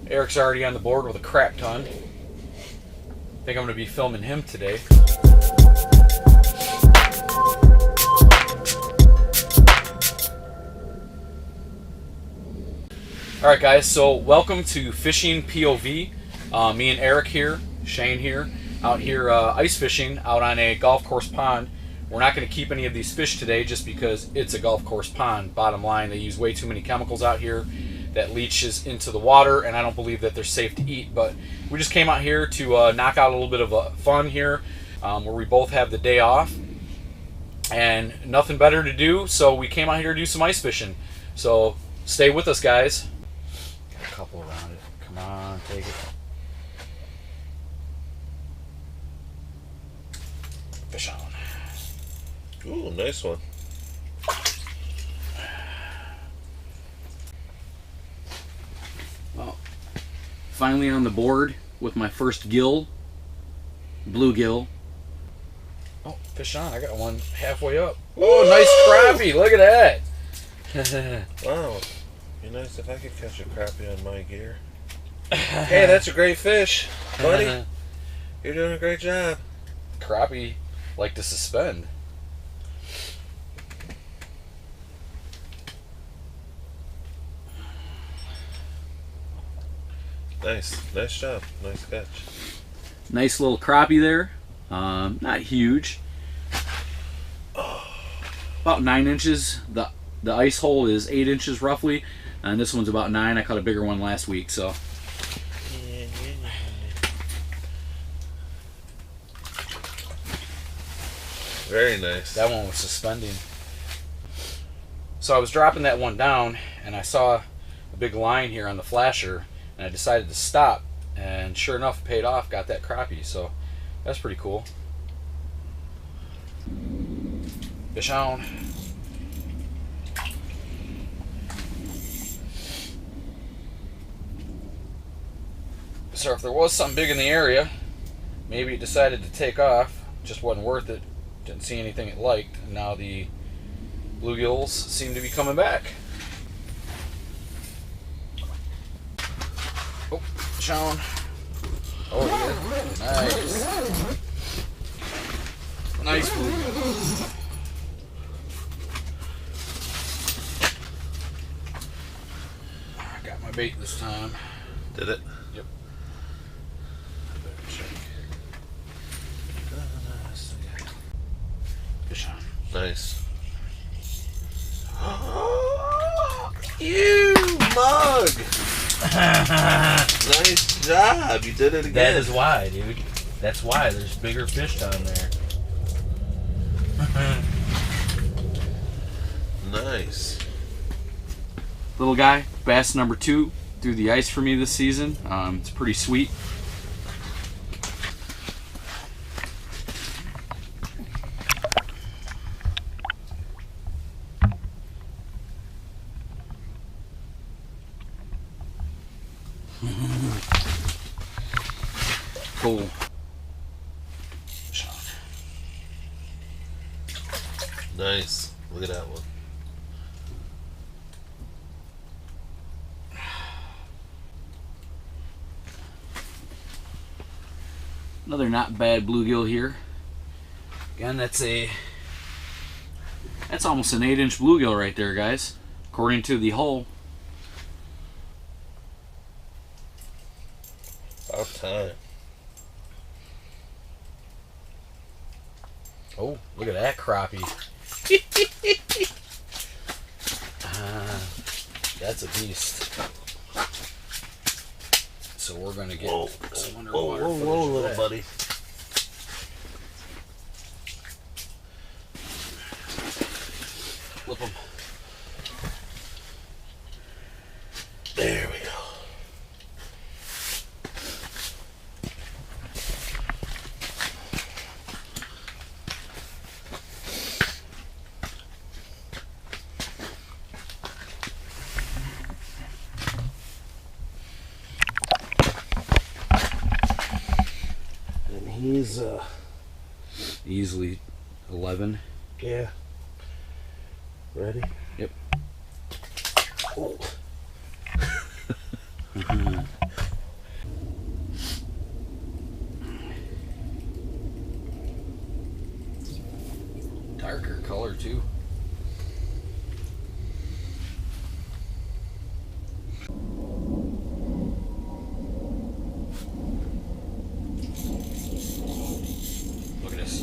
Eric's already on the board with a crap ton. I think I'm going to be filming him today. Alright guys, so welcome to Fishing POV. Me and Eric here, Shane here, out here ice fishing out on a golf course pond. We're not going to keep any of these fish today just because it's a golf course pond. Bottom line, they use way too many chemicals out here that leaches into the water, and I don't believe that they're safe to eat. But we just came out here to knock out a little bit of fun here, where we both have the day off and nothing better to do, so we came out here to do some ice fishing. So stay with us, guys. Got a couple around it. Come on, take it. Fish on. Ooh, nice one. Well, finally on the board with my first gill, bluegill. Oh, fish on. I got one halfway up. Oh, nice crappie. Look at that. Wow. Be nice if I could catch a crappie on my gear. Hey, that's a great fish, buddy. You're doing a great job. Crappie like to suspend. Nice job, nice catch. Nice little crappie there. Not huge. About 9 inches. The ice hole is 8 inches roughly, and this one's about 9. I caught a bigger one last week, so. Very nice. That one was suspending. So I was dropping that one down, and I saw a big line here on the flasher, and I decided to stop, and sure enough, it paid off. Got that crappie, so that's pretty cool. Fish on. So if there was something big in the area, maybe it decided to take off. Just wasn't worth it. Didn't see anything it liked, and now the bluegills seem to be coming back. Oh, Sean. Oh, yeah. Nice. Nice bluegill. I got my bait this time. Did it? Yep. I better check. Fish on. Nice. You mug! Nice job. You did it again. That is why, dude. That's why there's bigger fish down there. Nice. Little guy, bass number 2 through the ice for me this season. It's pretty sweet. Cool. Nice. Look at that one. Another not bad bluegill here. Again, that's almost an 8-inch bluegill right there, guys, according to the hole. About time. Oh, look at that crappie. That's a beast. So we're going to get some underwater footage whoa, of little that. buddy. Flip them. There we go. He's Easily 11. yeah. Ready? Yep. Oh. Darker color too. Look at this.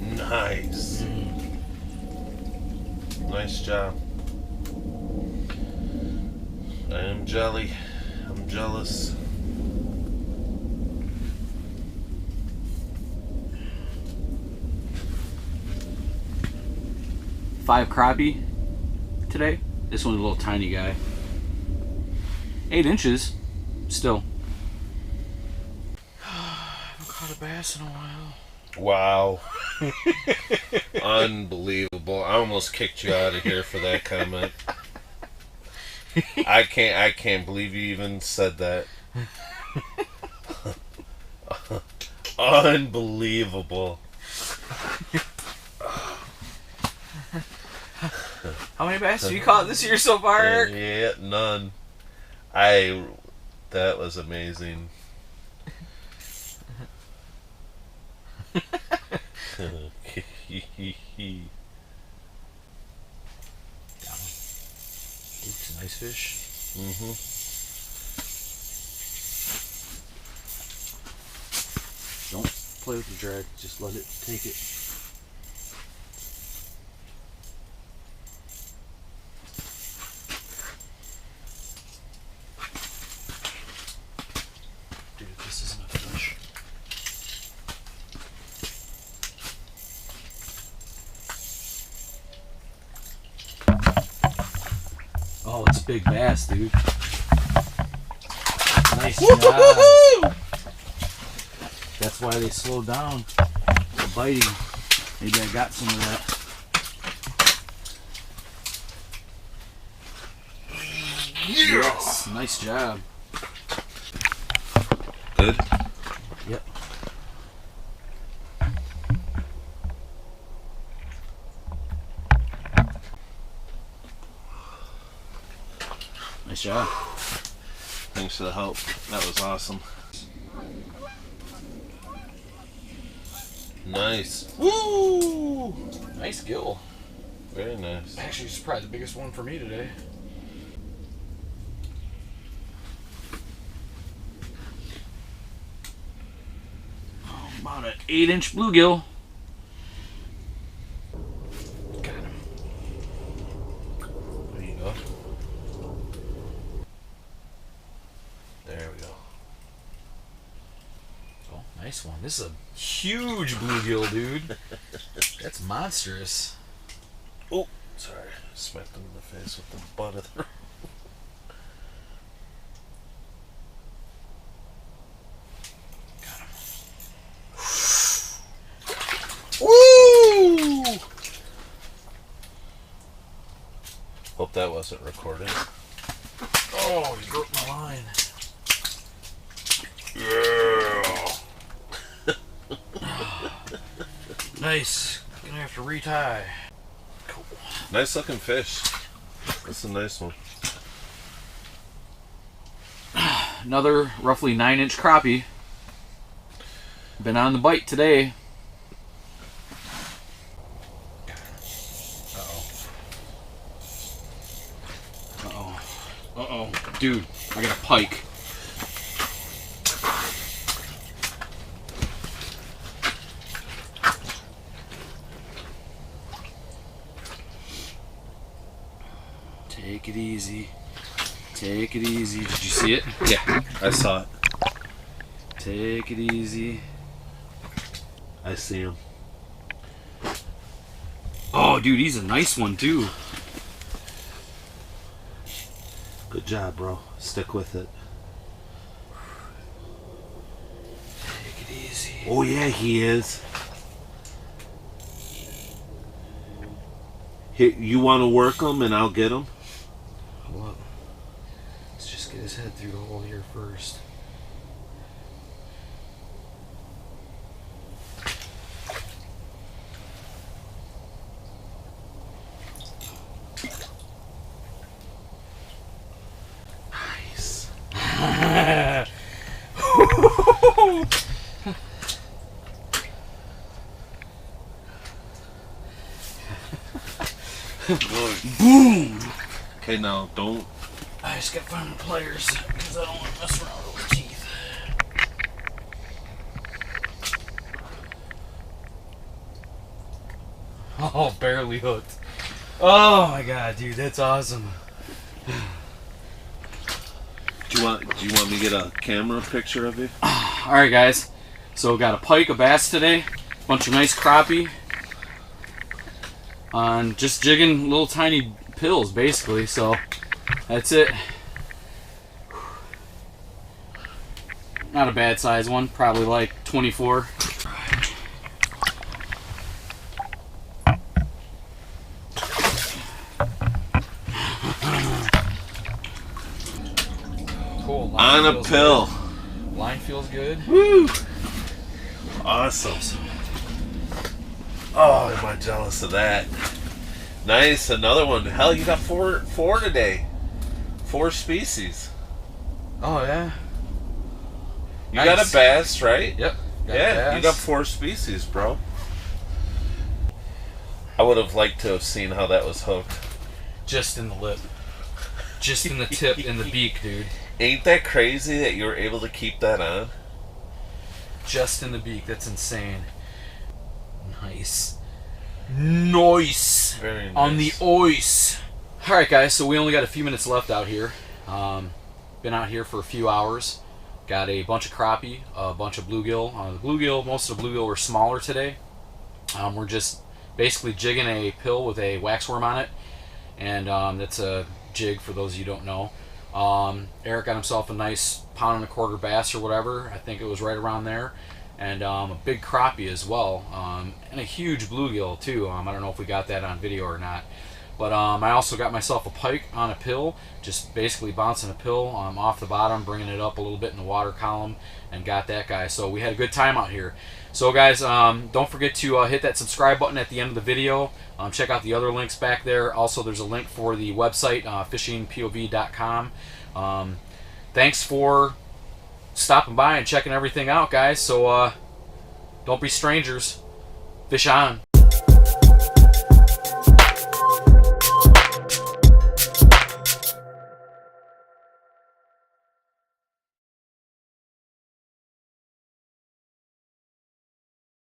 Nice. Nice job. I am jelly. I'm jealous. Five crappie today. This one's a little tiny guy. 8 inches. Still. I haven't caught a bass in a while. Wow. Unbelievable. I almost kicked you out of here for that comment. I can't believe you even said that. Unbelievable. How many bass have you caught this year so far, Eric? Yeah, none. That was amazing. It's a nice fish. Don't play with the drag, just let it take it. Dude, this isn't a fish. Oh, it's a big bass, dude. Nice job. That's why they slowed down the biting. Maybe I got some of that. Yes, nice job. Good. Yep. Nice job. Thanks for the help. That was awesome. Nice. Woo! Nice gill. Very nice. Actually, it's probably the biggest one for me today. Oh, about an 8-inch bluegill. Got him. There you go. There we go. Oh, nice one. This is a huge bluegill, dude. That's monstrous. Oh, sorry. Smacked him in the face with the butt of the... Got him. Woo! Hope that wasn't recorded. Oh, you broke my line. Yeah. Nice. Gonna have to retie. Cool. Nice looking fish. That's a nice one. Another roughly 9-inch crappie. Been on the bite today. Uh-oh. Dude, I got a pike. Take it easy. Take it easy. Did you see it? Yeah, I saw it. Take it easy. I see him. Oh, dude, he's a nice one, too. Good job, bro. Stick with it. Take it easy. Oh, yeah, he is. Here, you want to work him and I'll get him? Hold up. Let's just get his head through the hole here first. Boom! Okay, now don't. I just gotta find the pliers because I don't want to mess around with teeth. Oh, barely hooked. Oh my god, dude, that's awesome. Do you want me to get a camera picture of you? Alright guys, so got a pike, a bass today, bunch of nice crappie. On just jigging little tiny pills basically, so that's it. Not a bad size one, probably like 24. Cool. On a pill. Good. Line feels good. Woo! Awesome. Oh, am I jealous of that? Nice, another one. Hell, you got four today. 4 species. Oh yeah. You Nice. got a bass, right? Yep. Yeah, you got 4 species, bro. I would have liked to have seen how that was hooked. Just in the lip. Just in the tip, in the beak, dude. Ain't that crazy that you were able to keep that on? Just in the beak. That's insane. Nice. Nice. Very nice. On the ice. Alright guys, so we only got a few minutes left out here. Been out here for a few hours. Got a bunch of crappie, a bunch of bluegill. The bluegill, most of the bluegill were smaller today. We're just basically jigging a pill with a waxworm on it. And that's a jig for those of you who don't know. Eric got himself a nice 1.25 pound bass or whatever. I think it was right around there. And a big crappie as well. And a huge bluegill too. I don't know if we got that on video or not. But I also got myself a pike on a pill, just basically bouncing a pill off the bottom, bringing it up a little bit in the water column, and got that guy. So we had a good time out here. So guys, don't forget to hit that subscribe button at the end of the video. Check out the other links back there. Also, there's a link for the website, fishingpov.com. Thanks for stopping by and checking everything out, guys. So don't be strangers. Fish on.